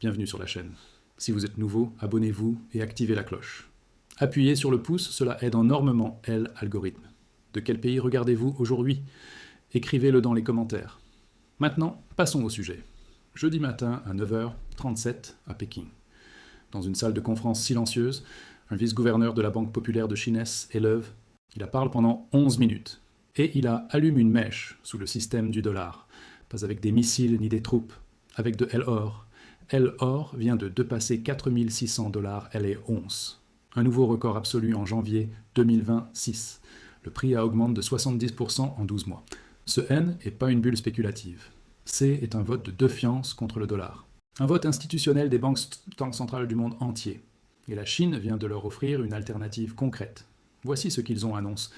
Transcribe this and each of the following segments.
bienvenue sur la chaîne. Si vous êtes nouveau, abonnez-vous et activez la cloche. Appuyez sur le pouce, cela aide énormément l'algorithme. De quel pays regardez-vous aujourd'hui? Écrivez-le dans les commentaires. Maintenant, passons au sujet. Jeudi matin à 9h37 à Pékin. Dans une salle de conférence silencieuse, un vice-gouverneur de la Banque populaire de Chine élève. Il parle pendant 11 minutes. Et il allume une mèche sous le système du dollar. Pas avec des missiles ni des troupes, avec de l'or. L'or vient de dépasser 4600 $ LA once. Un nouveau record absolu en janvier 2026. Le prix a augmenté de 70% en 12 mois. Ce N n'est pas une bulle spéculative. C est un vote de défiance contre le dollar. Un vote institutionnel des banques centrales du monde entier. Et la Chine vient de leur offrir une alternative concrète. Voici ce qu'ils ont annoncé.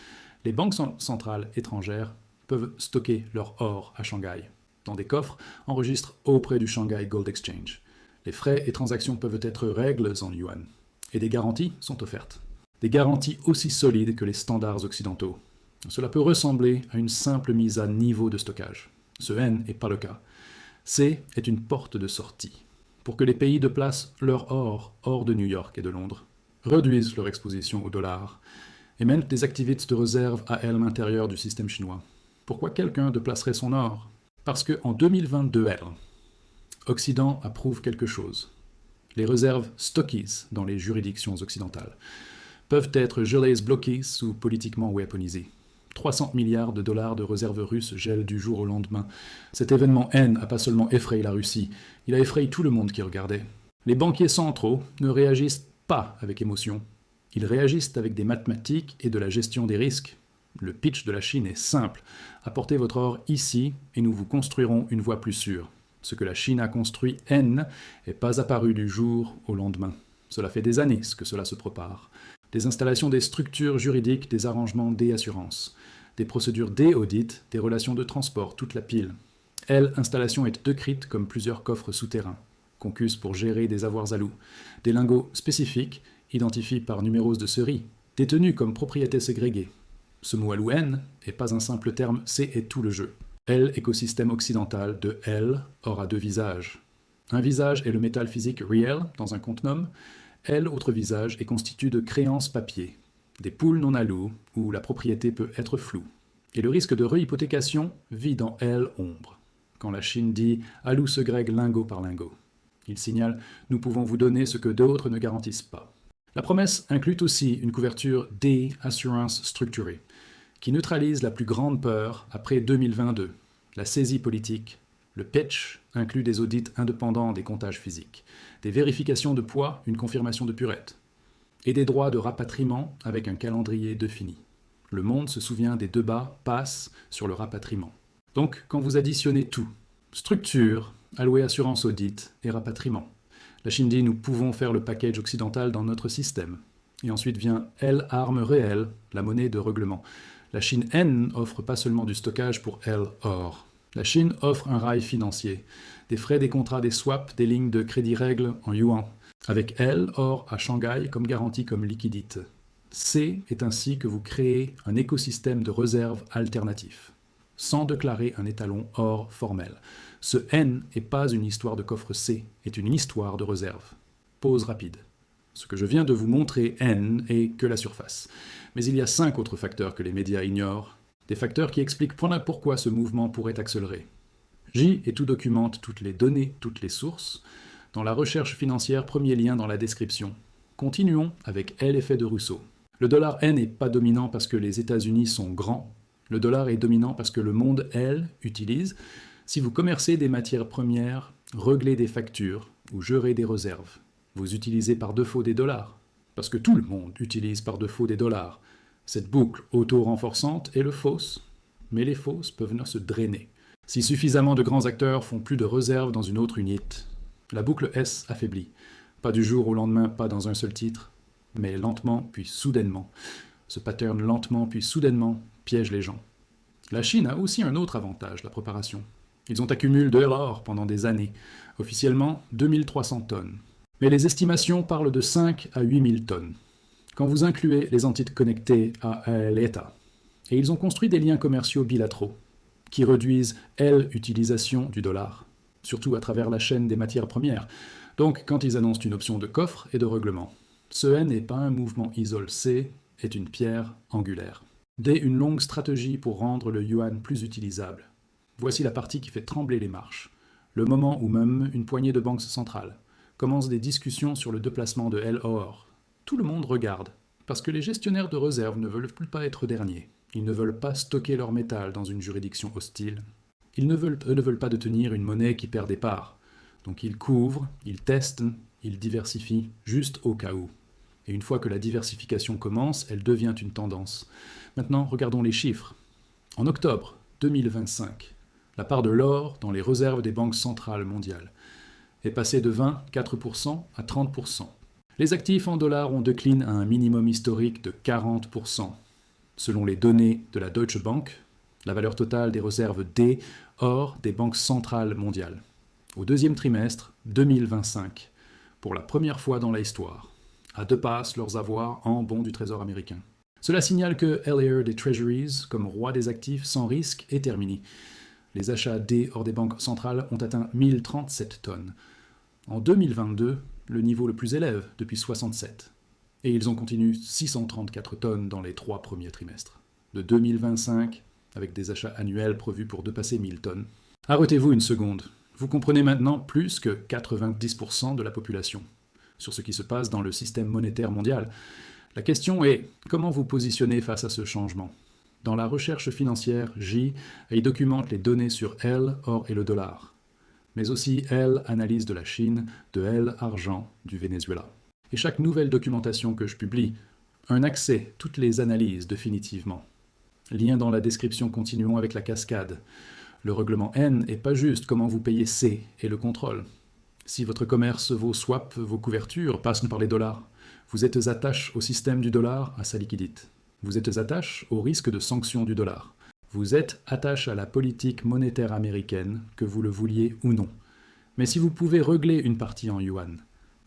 Les banques centrales étrangères peuvent stocker leur or à Shanghai, dans des coffres enregistrés auprès du Shanghai Gold Exchange. Les frais et transactions peuvent être réglés en yuan. Et des garanties sont offertes. Des garanties aussi solides que les standards occidentaux. Cela peut ressembler à une simple mise à niveau de stockage. Ce N n'est pas le cas. C est une porte de sortie, pour que les pays déplacent leur or hors de New York et de Londres, réduisent leur exposition au dollar, et mènent des activités de réserve à l'intérieur du système chinois. Pourquoi quelqu'un déplacerait son or? Parce qu'en 2022, Occident approuve quelque chose. Les réserves stockies dans les juridictions occidentales peuvent être gelées, bloquées ou politiquement weaponisées. 300 milliards de dollars de réserves russes gèlent du jour au lendemain. Cet événement N n'a pas seulement effrayé la Russie, il a effrayé tout le monde qui regardait. Les banquiers centraux ne réagissent pas avec émotion. Ils réagissent avec des mathématiques et de la gestion des risques. Le pitch de la Chine est simple. Apportez votre or ici et nous vous construirons une voie plus sûre. Ce que la Chine a construit, N, n'est pas apparu du jour au lendemain. Cela fait des années que cela se prépare. Des installations des structures juridiques, des arrangements des assurances, des procédures des audits, des relations de transport, toute la pile. L'installation est décrite comme plusieurs coffres souterrains, concus pour gérer des avoirs à loup, des lingots spécifiques, identifiés par numéros de série, détenus comme propriétés ségrégées. Ce mot alou N n'est pas un simple terme, C est tout le jeu. Écosystème occidental de aura deux visages. Un visage est le métal physique real dans un contenum. Autre visage est constitué de créances papier, des poules non alou où la propriété peut être floue. Et le risque de rehypothécation vit dans ombre. Quand la Chine dit alou se grègue lingot par lingot, il signale nous pouvons vous donner ce que d'autres ne garantissent pas. La promesse inclut aussi une couverture des assurances structurée, qui neutralise la plus grande peur après 2022, la saisie politique. Le pitch inclut des audits indépendants des comptages physiques, des vérifications de poids, une confirmation de purette, et des droits de rapatriement avec un calendrier défini. Le monde se souvient des débats passent sur le rapatriement. Donc, quand vous additionnez tout, structure, alloué assurance audit et rapatriement, la Chine dit nous pouvons faire le package occidental dans notre système. Et ensuite vient arme réelle, la monnaie de règlement. La Chine N offre pas seulement du stockage pour or. La Chine offre un rail financier, des frais des contrats des swaps, des lignes de crédit règles en yuan, avec or à Shanghai comme garantie comme liquidité. C est ainsi que vous créez un écosystème de réserve alternatif, sans déclarer un étalon or formel. Ce N n'est pas une histoire de coffre C, est une histoire de réserve. Pause rapide. Ce que je viens de vous montrer, N, est que la surface. Mais il y a 5 autres facteurs que les médias ignorent, des facteurs qui expliquent pourquoi ce mouvement pourrait accélérer. J et tout documente toutes les données, toutes les sources. Dans la recherche financière, premier lien dans la description. Continuons avec l'effet de Rousseau. Le dollar N n'est pas dominant parce que les États-Unis sont grands. Le dollar est dominant parce que le monde, utilise. Si vous commercez des matières premières, réglez des factures ou gérez des réserves, vous utilisez par défaut des dollars. Parce que tout le monde utilise par défaut des dollars. Cette boucle auto-renforçante est le fausse, mais les fausses peuvent se drainer. Si suffisamment de grands acteurs font plus de réserves dans une autre unité, la boucle S affaiblit. Pas du jour au lendemain, pas dans un seul titre, mais lentement puis soudainement. Ce pattern lentement puis soudainement piège les gens. La Chine a aussi un autre avantage, la préparation. Ils ont accumulé de l'or pendant des années, officiellement 2300 tonnes. Mais les estimations parlent de 5 à 8000 tonnes. Quand vous incluez les entités connectées à l'État, et ils ont construit des liens commerciaux bilatéraux qui réduisent l'utilisation du dollar. surtout à travers la chaîne des matières premières. Donc quand ils annoncent une option de coffre et de règlement, ce N n'est pas un mouvement isole, C est une pierre angulaire. D, une longue stratégie pour rendre le yuan plus utilisable. Voici la partie qui fait trembler les marches. Le moment où même une poignée de banques centrales commencent des discussions sur le déplacement de LOR. Tout le monde regarde, parce que les gestionnaires de réserve ne veulent plus pas être derniers. Ils ne veulent pas stocker leur métal dans une juridiction hostile. Ils ne veulent pas détenir une monnaie qui perd des parts. Donc ils couvrent, ils testent, ils diversifient, juste au cas où. Et une fois que la diversification commence, elle devient une tendance. Maintenant, regardons les chiffres. En octobre 2025, la part de l'or dans les réserves des banques centrales mondiales est passée de 24% à 30%. Les actifs en dollars ont décliné à un minimum historique de 40%. Selon les données de la Deutsche Bank, la valeur totale des réserves D or des banques centrales mondiales, au deuxième trimestre 2025, pour la première fois dans l'histoire, a dépassé leurs avoirs en bons du Trésor américain. Cela signale que l'ère des Treasuries, comme roi des actifs sans risque, est terminée. Les achats D hors des banques centrales ont atteint 1037 tonnes. En 2022, le niveau le plus élevé depuis 67. Et ils ont continué 634 tonnes dans les 3 premiers trimestres. De 2025, avec des achats annuels prévus pour dépasser 1000 tonnes. Arrêtez-vous une seconde. Vous comprenez maintenant plus que 90% de la population sur ce qui se passe dans le système monétaire mondial. La question est, comment vous positionnez face à ce changement? Dans la recherche financière, J documente les données sur L, or et le dollar, mais aussi L, analyse de la Chine, de L, argent, du Venezuela. Et chaque nouvelle documentation que je publie, un accès, toutes les analyses définitivement. Lien dans la description, continuons avec la cascade. Le règlement N est pas juste comment vous payez C et le contrôle. Si votre commerce, vos swaps, vos couvertures passent par les dollars, vous êtes attaché au système du dollar, à sa liquidité. Vous êtes attaché au risque de sanction du dollar. Vous êtes attaché à la politique monétaire américaine, que vous le vouliez ou non. Mais si vous pouvez régler une partie en yuan,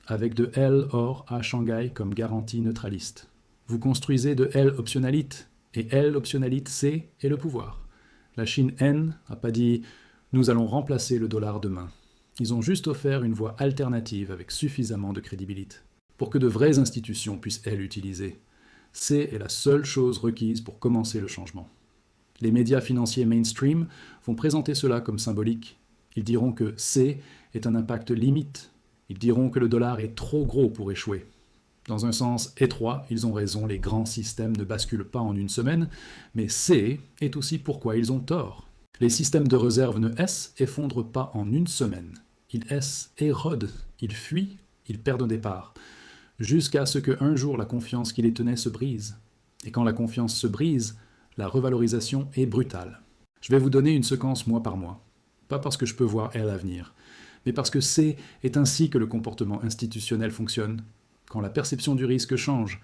avec de L or à Shanghai comme garantie neutraliste, vous construisez de L optionalite, et L optionalite C est le pouvoir. La Chine N n'a pas dit « nous allons remplacer le dollar demain ». Ils ont juste offert une voie alternative avec suffisamment de crédibilité pour que de vraies institutions puissent, elles, l'utiliser. C est la seule chose requise pour commencer le changement. Les médias financiers mainstream vont présenter cela comme symbolique. Ils diront que C est un impact limite. Ils diront que le dollar est trop gros pour échouer. Dans un sens étroit, ils ont raison, les grands systèmes ne basculent pas en une semaine, mais C est aussi pourquoi ils ont tort. Les systèmes de réserve ne s'effondrent pas en une semaine. Ils érodent, ils fuient, ils perdent des parts, jusqu'à ce qu'un jour la confiance qui les tenait se brise. Et quand la confiance se brise, la revalorisation est brutale. Je vais vous donner une séquence mois par mois. Pas parce que je peux voir L à venir, mais parce que C est ainsi que le comportement institutionnel fonctionne. Quand la perception du risque change,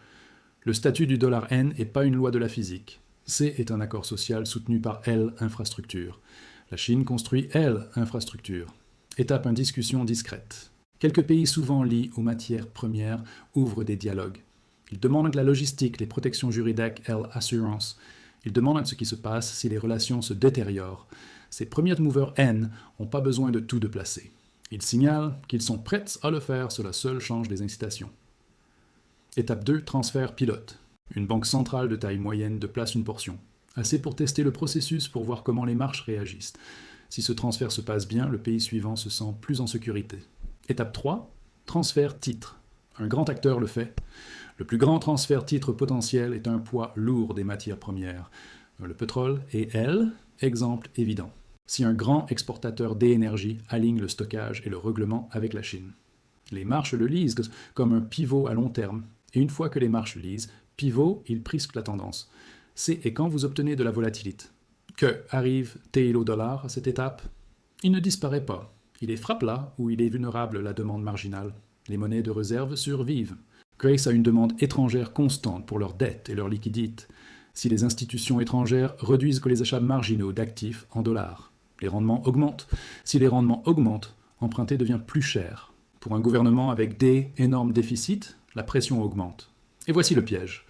le statut du dollar N n'est pas une loi de la physique. C est un accord social soutenu par L infrastructure. La Chine construit L infrastructure. Étape en discussion discrète. Quelques pays souvent liés aux matières premières ouvrent des dialogues. Ils demandent la logistique, les protections juridiques, L assurance. Ils demandent ce qui se passe si les relations se détériorent. Ces premiers movers N n'ont pas besoin de tout déplacer. Ils signalent qu'ils sont prêts à le faire, cela seul change les incitations. Étape 2, transfert pilote. Une banque centrale de taille moyenne déplace une portion. Assez pour tester le processus pour voir comment les marches réagissent. Si ce transfert se passe bien, le pays suivant se sent plus en sécurité. Étape 3, transfert titre. Un grand acteur le fait. Le plus grand transfert titre potentiel est un poids lourd des matières premières. Le pétrole est L, exemple évident. Si un grand exportateur d'énergie aligne le stockage et le règlement avec la Chine. Les marches le lisent comme un pivot à long terme. Et une fois que les marches le lisent, pivot, il prisque la tendance. C'est et quand vous obtenez de la volatilité. Que arrive T au dollar à cette étape? Il ne disparaît pas. Il est frappe là où il est vulnérable à la demande marginale. Les monnaies de réserve survivent. Grace a une demande étrangère constante pour leurs dettes et leurs liquidités. Si les institutions étrangères réduisent que les achats marginaux d'actifs en dollars, les rendements augmentent. Si les rendements augmentent, emprunter devient plus cher. Pour un gouvernement avec des énormes déficits, la pression augmente. Et voici le piège.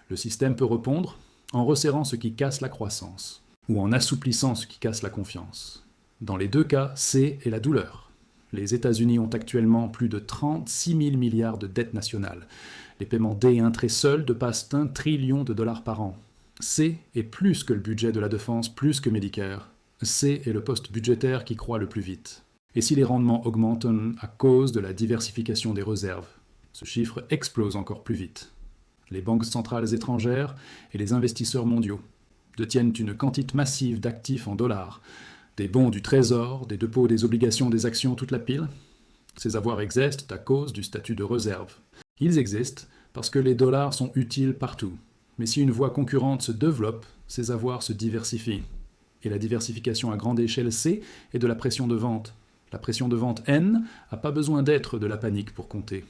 Le système peut répondre en resserrant ce qui casse la croissance, ou en assouplissant ce qui casse la confiance. Dans les deux cas, C est la douleur. Les États-Unis ont actuellement plus de 36 000 milliards de dettes nationales. Les paiements D et un trait seuls dépassent $1 trillion par an. C est plus que le budget de la défense, plus que Medicare. C est le poste budgétaire qui croît le plus vite. Et si les rendements augmentent à cause de la diversification des réserves, ce chiffre explose encore plus vite. Les banques centrales étrangères et les investisseurs mondiaux détiennent une quantité massive d'actifs en dollars, des bons du trésor, des dépôts, des obligations, des actions, toute la pile. Ces avoirs existent à cause du statut de réserve. Ils existent parce que les dollars sont utiles partout. Mais si une voie concurrente se développe, ces avoirs se diversifient. Et la diversification à grande échelle C est de la pression de vente. La pression de vente N n'a pas besoin d'être de la panique pour compter.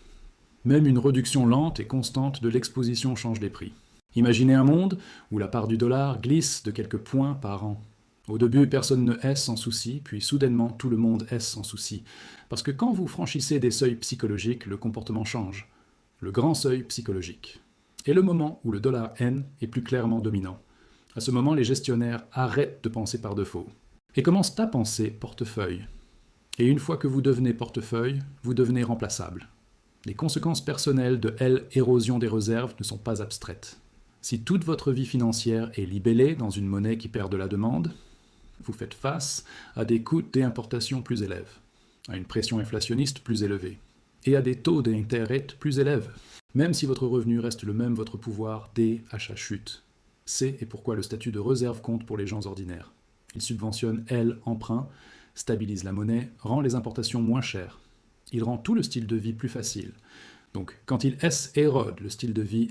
Même une réduction lente et constante de l'exposition change les prix. Imaginez un monde où la part du dollar glisse de quelques points par an. Au début, personne ne hesse sans souci, puis soudainement, tout le monde hesse sans souci. Parce que quand vous franchissez des seuils psychologiques, le comportement change. Le grand seuil psychologique. Et le moment où le dollar N est plus clairement dominant. À ce moment, les gestionnaires arrêtent de penser par défaut et commencent à penser portefeuille. Et une fois que vous devenez portefeuille, vous devenez remplaçable. Les conséquences personnelles de l'érosion des réserves ne sont pas abstraites. Si toute votre vie financière est libellée dans une monnaie qui perd de la demande, vous faites face à des coûts d'importation plus élevés, à une pression inflationniste plus élevée, et à des taux d'intérêt plus élevés. Même si votre revenu reste le même, votre pouvoir d'achat chute. C'est pourquoi le statut de réserve compte pour les gens ordinaires. Il subventionne l'emprunt, stabilise la monnaie, rend les importations moins chères. Il rend tout le style de vie plus facile. Donc, quand il érode, le style de vie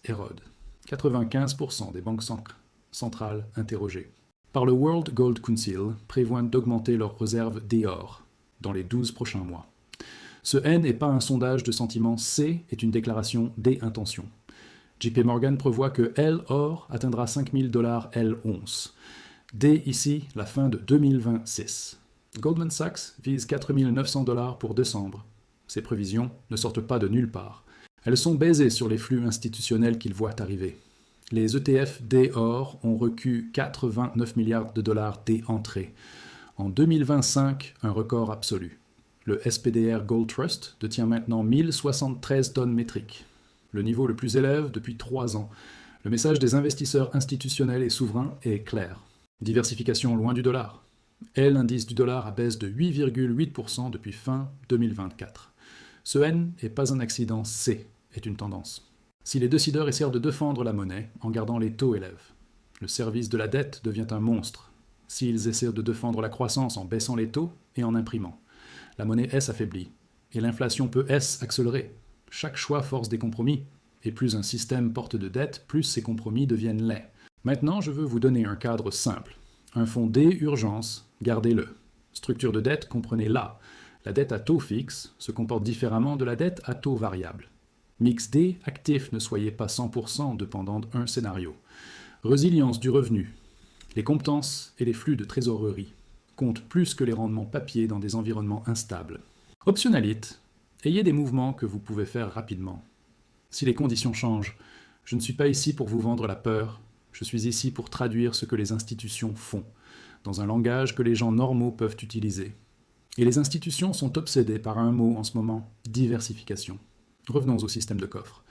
érode. 95% des banques centrales interrogées par le World Gold Council prévoient d'augmenter leurs réserves d'or dans les 12 prochains mois. Ce N n'est pas un sondage de sentiments, C est une déclaration d'intention. JP Morgan prévoit que l'or atteindra $5 000 l'once. D ici, la fin de 2026. Goldman Sachs vise $4 900 pour décembre. Ces prévisions ne sortent pas de nulle part. Elles sont basées sur les flux institutionnels qu'ils voient arriver. Les ETF d'or ont reçu 89 milliards de dollars d'entrée. En 2025, un record absolu. Le SPDR Gold Trust détient maintenant 1073 tonnes métriques, le niveau le plus élevé depuis 3 ans. Le message des investisseurs institutionnels et souverains est clair. Diversification loin du dollar. L'indice du dollar a baisse de 8,8% depuis fin 2024. Ce N n'est pas un accident, C est une tendance. Si les décideurs essaient de défendre la monnaie en gardant les taux élèves, le service de la dette devient un monstre. S'ils essaient de défendre la croissance en baissant les taux et en imprimant, la monnaie S affaiblit, et l'inflation peut accélérer. Chaque choix force des compromis, et plus un système porte de dette, plus ces compromis deviennent laids. Maintenant, je veux vous donner un cadre simple. Un fonds D urgence, gardez-le. Structure de dette, comprenez-la. La dette à taux fixe se comporte différemment de la dette à taux variable. Mix D, actif, ne soyez pas 100% dépendant d'un scénario. Résilience du revenu. Les compétences et les flux de trésorerie comptent plus que les rendements papier dans des environnements instables. Optionnalite, ayez des mouvements que vous pouvez faire rapidement. Si les conditions changent, je ne suis pas ici pour vous vendre la peur, je suis ici pour traduire ce que les institutions font, dans un langage que les gens normaux peuvent utiliser. Et les institutions sont obsédées par un mot en ce moment, diversification. Revenons au système de coffre.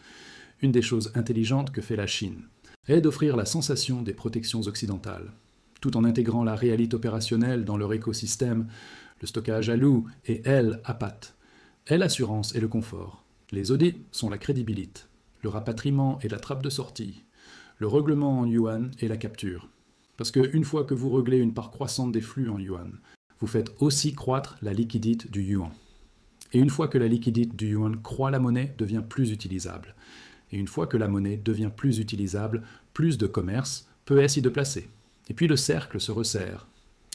Une des choses intelligentes que fait la Chine est d'offrir la sensation des protections occidentales, tout en intégrant la réalité opérationnelle dans leur écosystème, le stockage à loup et à patte, l'assurance et le confort. Les audits sont la crédibilité, le rapatriement et la trappe de sortie, le règlement en yuan et la capture. Parce qu'une fois que vous réglez une part croissante des flux en yuan, vous faites aussi croître la liquidité du yuan. Et une fois que la liquidité du yuan croît, la monnaie devient plus utilisable. Et une fois que la monnaie devient plus utilisable, plus de commerce peut s'y déplacer. Et puis le cercle se resserre.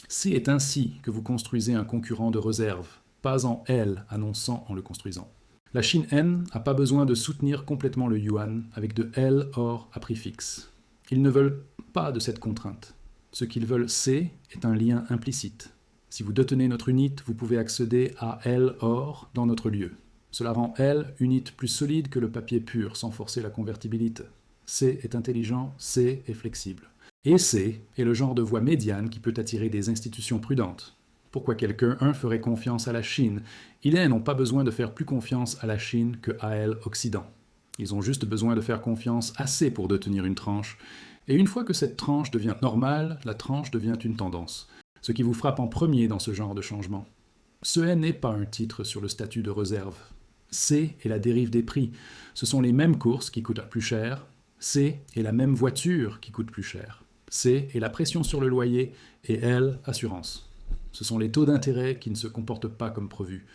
C'est ainsi que vous construisez un concurrent de réserve, pas en annonçant en le construisant. La Chine N n'a pas besoin de soutenir complètement le yuan avec de or à prix fixe. Ils ne veulent pas de cette contrainte. Ce qu'ils veulent, c'est un lien implicite. Si vous détenez notre unité, vous pouvez accéder à or dans notre lieu. Cela rend unité plus solide que le papier pur sans forcer la convertibilité. C est intelligent, C est flexible. Et C est le genre de voie médiane qui peut attirer des institutions prudentes. pourquoi quelqu'un ferait confiance à la Chine. Ils n'ont pas besoin de faire plus confiance à la Chine que à elle, Occident. Ils ont juste besoin de faire confiance assez pour détenir une tranche. Et une fois que cette tranche devient normale, la tranche devient une tendance. Ce qui vous frappe en premier dans ce genre de changement. Ce n'est pas un titre sur le statut de réserve. C est la dérive des prix. Ce sont les mêmes courses qui coûtent plus cher. C est la même voiture qui coûte plus cher. C est la pression sur le loyer et L, assurance. Ce sont les taux d'intérêt qui ne se comportent pas comme prévu.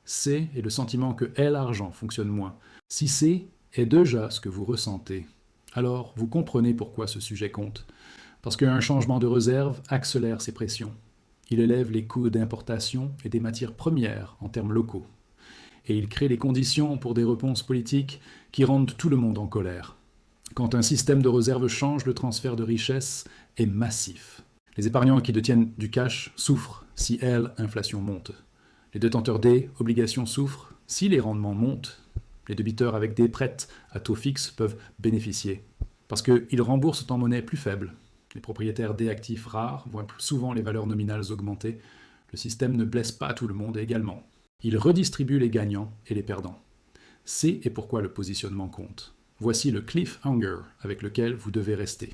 C est le sentiment que L, argent, fonctionne moins. Si C est déjà ce que vous ressentez, alors vous comprenez pourquoi ce sujet compte. Parce qu'un changement de réserve accélère ces pressions. Il élève les coûts d'importation et des matières premières en termes locaux. Et il crée les conditions pour des réponses politiques qui rendent tout le monde en colère. Quand un système de réserve change, le transfert de richesse est massif. Les épargnants qui détiennent du cash souffrent si l'inflation monte. Les détenteurs des obligations souffrent si les rendements montent. Les débiteurs avec des prêts à taux fixe peuvent bénéficier, parce qu'ils remboursent en monnaie plus faible. Les propriétaires des actifs rares voient plus souvent les valeurs nominales augmenter. Le système ne blesse pas tout le monde également. Il redistribue les gagnants et les perdants. C'est pourquoi le positionnement compte. Voici le cliffhanger avec lequel vous devez rester.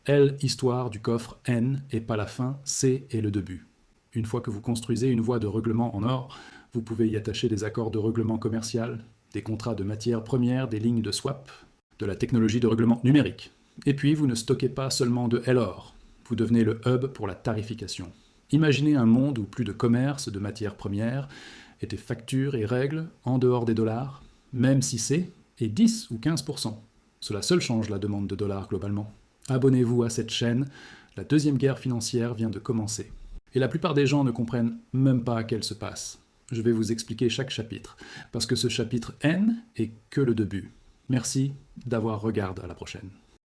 L, histoire du coffre, N et pas la fin, C est le début. Une fois que vous construisez une voie de règlement en or, vous pouvez y attacher des accords de règlement commercial, des contrats de matières premières, des lignes de swap, de la technologie de règlement numérique. Et puis, vous ne stockez pas seulement de L-or, vous devenez le hub pour la tarification. Imaginez un monde où plus de commerce de matières premières et des factures et règles en dehors des dollars, même si c'est 10 ou 15%. Cela seul change la demande de dollars globalement. Abonnez-vous à cette chaîne, la deuxième guerre financière vient de commencer. Et la plupart des gens ne comprennent même pas qu'elle se passe. Je vais vous expliquer chaque chapitre, parce que ce chapitre N est que le début. Merci d'avoir regardé, à la prochaine.